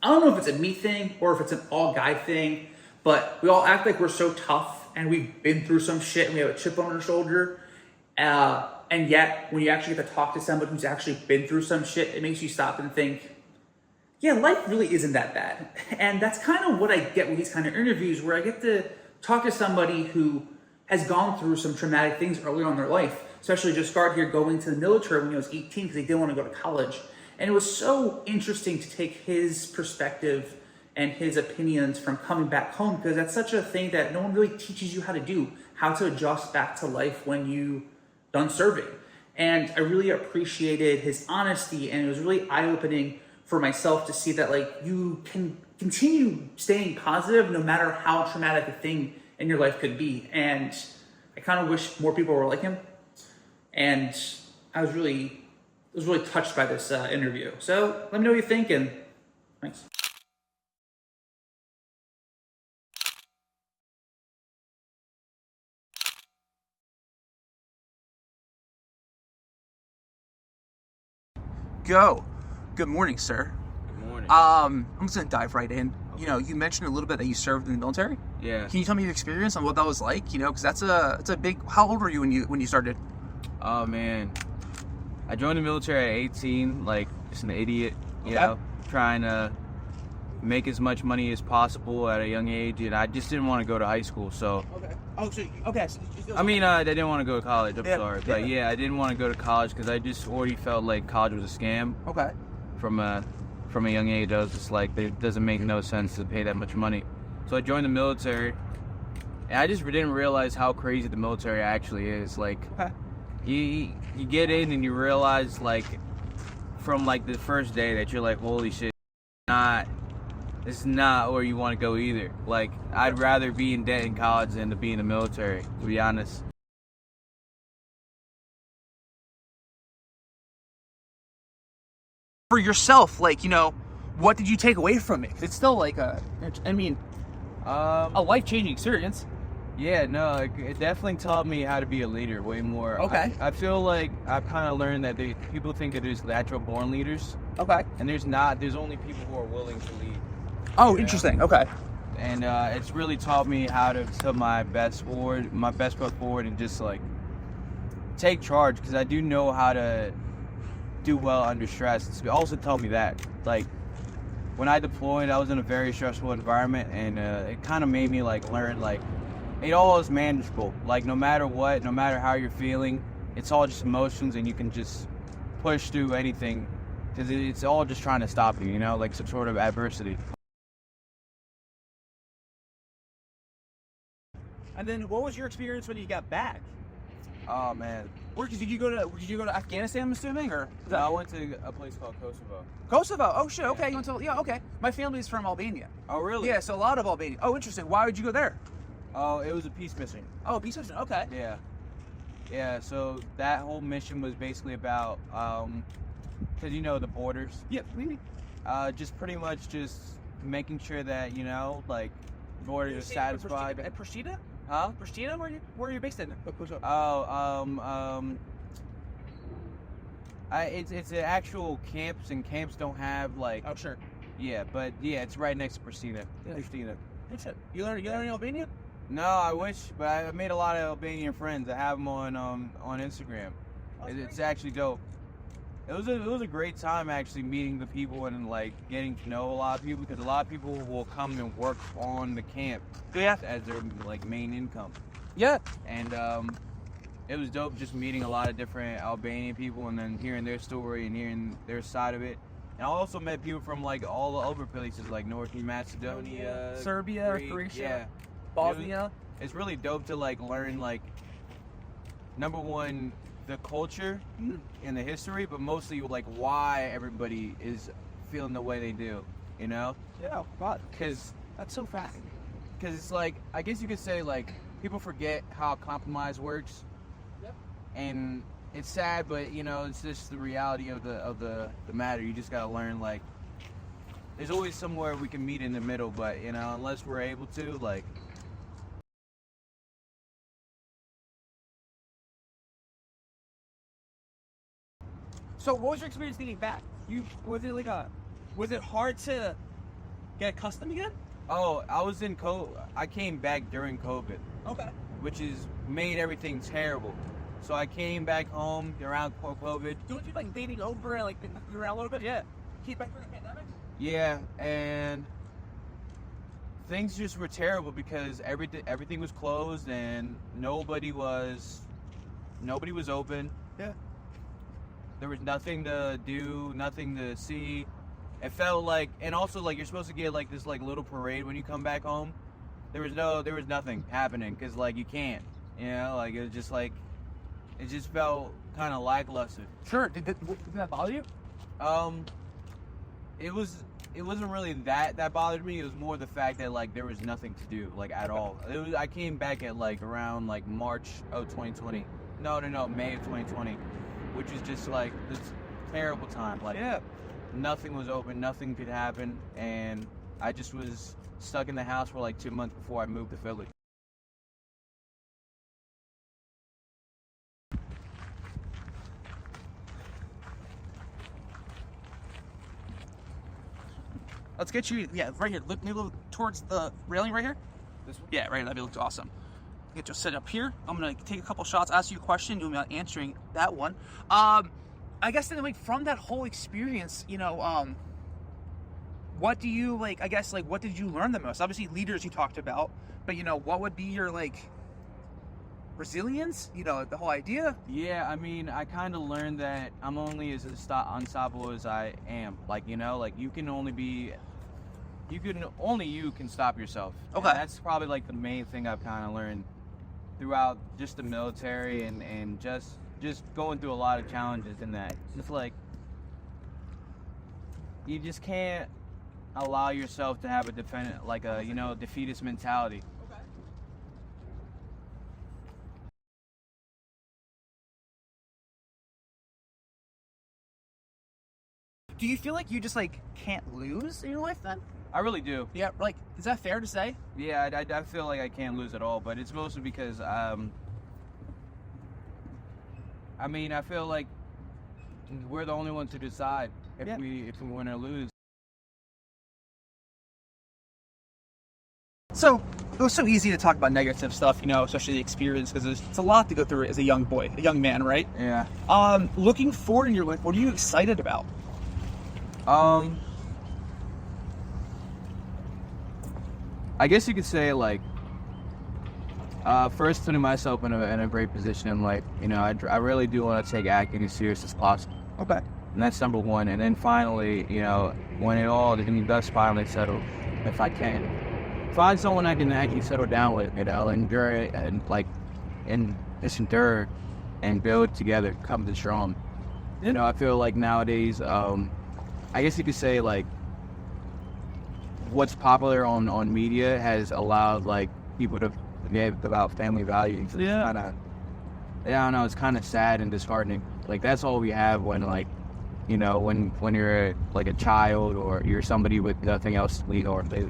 I don't know if it's a me thing or if it's an all guy thing, but we all act like we're so tough and we've been through some shit and we have a chip on our shoulder. And yet, when you actually get to talk to somebody who's actually been through some shit, it makes you stop and think, yeah, life really isn't that bad. And that's kind of what I get with these kind of interviews, where I get to talk to somebody who has gone through some traumatic things early on in their life, especially Giscard here going to the military when he was 18 because he didn't want to go to college. And it was so interesting to take his perspective and his opinions from coming back home, because that's such a thing that no one really teaches you how to do, how to adjust back to life when you done serving. And I really appreciated his honesty, and it was really eye-opening for myself to see that, like, you can continue staying positive no matter how traumatic a thing in your life could be. And I kind of wish more people were like him. And I was really touched by this interview. So let me know what you think, and thanks. Go. Good morning, sir. Good morning. I'm just gonna dive right in. Okay. You know, you mentioned a little bit that you served in the military. Yeah. Can you tell me your experience on what that was like? You know, because that's a big. How old were you when you started? Oh man, I joined the military at 18, like just an idiot, you know, trying to make as much money as possible at a young age, and I just didn't want to go to high school. So. Okay. Oh, so okay. So I mean, I didn't want to go to college. I'm sorry, yeah. but yeah, I didn't want to go to college because I just already felt like college was a scam. Okay. From a young age, I was just like, it doesn't make no sense to pay that much money. So I joined the military, and I just didn't realize how crazy the military actually is. Like, you get in and you realize, like, from like the first day that you're like, holy shit, it's not where you want to go either. Like, I'd rather be in debt in college than to be in the military, to be honest. For yourself, like, you know, what did you take away from it? 'Cause it's still like a life-changing experience. Yeah, no, it definitely taught me how to be a leader way more. Okay. I feel like I've kind of learned that people think that there's natural born leaders. Okay. And there's not. There's only people who are willing to lead. Oh, interesting. Okay. And it's really taught me how to put my best foot forward, and just like take charge, because I do know how to do well under stress. It also taught me that, like, when I deployed, I was in a very stressful environment, and it kind of made me like learn, like, it all is manageable. Like, no matter what, no matter how you're feeling, it's all just emotions, and you can just push through anything, because it's all just trying to stop you, you know, like some sort of adversity. And then, what was your experience when you got back? Oh man. Did you go to Afghanistan, I'm assuming, or? No, I went to a place called Kosovo. Kosovo. Oh shit. Okay. You went to, yeah. Okay. My family's from Albania. Oh really? Yeah. So a lot of Albania. Oh, interesting. Why would you go there? Oh, it was a peace mission. Oh, peace mission. Okay. Yeah. Yeah. So that whole mission was basically about, cause you know the borders. Yeah. Maybe. Just pretty much just making sure that, you know, like, borders are satisfied. At Pristina? Huh? Pristina? Where are you based in? It's an actual camps, and camps don't have like. Oh sure. Yeah, but yeah, it's right next to Pristina. Yeah. Pristina. Good shit. You learn Albania? No, I wish, but I made a lot of Albanian friends. I have them on Instagram. It's actually dope. It was a great time actually meeting the people and like getting to know a lot of people, because a lot of people will come and work on the camp. Yeah. As their like main income. Yeah. And it was dope just meeting a lot of different Albanian people, and then hearing their story and hearing their side of it. And I also met people from like all the other places, like North Macedonia, Serbia, Greek, Croatia, yeah. Bosnia. It's really dope to like learn, like, number one, the culture and the history, but mostly like why everybody is feeling the way they do, you know? Yeah. Wow. Because That's so fascinating. it's like, I guess you could say, like, people forget how compromise works. Yep. And it's sad, but you know, it's just the reality of the matter. You just gotta learn, like, there's always somewhere we can meet in the middle, but you know, unless we're able to, like. So, what was your experience getting back? Was it hard to get accustomed again? Oh, I came back during COVID, Okay. which is made everything terrible. So I came back home around COVID. Don't you like dating over and like been around a little bit? Yeah. Keep back during the pandemic? Yeah, and things just were terrible because everything was closed and nobody was open. Yeah. There was nothing to do, nothing to see. It felt like, and also like you're supposed to get like this like little parade when you come back home. There was nothing happening because like you can't, like it was just like, it just felt kind of lackluster. Sure. Did that bother you? It wasn't really that bothered me. It was more the fact that like there was nothing to do like at all. I came back at like around like March of 2020. No, May of 2020, which is just like this terrible time. Like nothing was open, nothing could happen, and I just was stuck in the house for like 2 months before I moved to Philly. Let's get you, right here. Look, maybe look towards the railing right here. This one? Yeah, right. That'd look awesome. Get you set up here. I'm gonna take a couple shots, ask you a question, you'll be answering that one. I guess then, like, from that whole experience, what do you like? I guess like, what did you learn the most? Obviously, leaders you talked about, but what would be your like resilience? The whole idea. Yeah, I mean, I kind of learned that I'm only as unstoppable as I am. Like, like you can only you can stop yourself. Okay. And that's probably like the main thing I've kind of learned throughout just the military and just going through a lot of challenges in that. Just like, you just can't allow yourself to have a defeatist mentality. Do you feel like you just like can't lose in your life then? I really do. Yeah, like, is that fair to say? Yeah, I feel like I can't lose at all, but it's mostly because, I feel like we're the only ones to decide if we win or lose. So, it was so easy to talk about negative stuff, especially the experience, because it's a lot to go through as a young boy, a young man, right? Yeah. Looking forward in your life, what are you excited about? I guess you could say like, first putting myself in a great position in life. I really do want to take acting as serious as possible. Okay. And that's number one. And then finally, when it does finally settle, if I can, find someone I can actually settle down with, endure it and just endure and build together, come to strong. I feel like nowadays, I guess you could say like, what's popular on media has allowed like people to forget about family values. Yeah. I don't know. It's kind of sad and disheartening. Like that's all we have when like, when you're like a child or you're somebody with nothing else to lead or they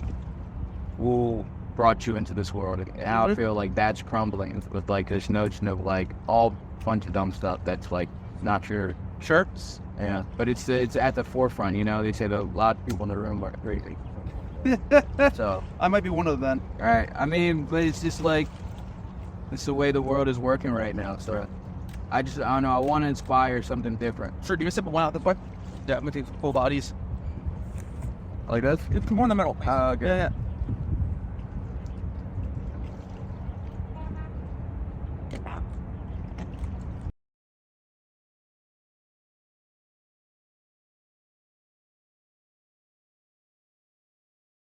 who brought you into this world. And I feel like that's crumbling with like this notion of like all bunch of dumb stuff that's like not your shirts. Yeah, but it's at the forefront. They say that a lot of people in the room are crazy. So I might be one of them then. Right. But it's just like, it's the way the world is working right now. So I don't know. I want to inspire something different. Sure, do you want to sip one out this way? Yeah, I'm going to take full bodies. Like that? It's more in the middle. Okay. Yeah.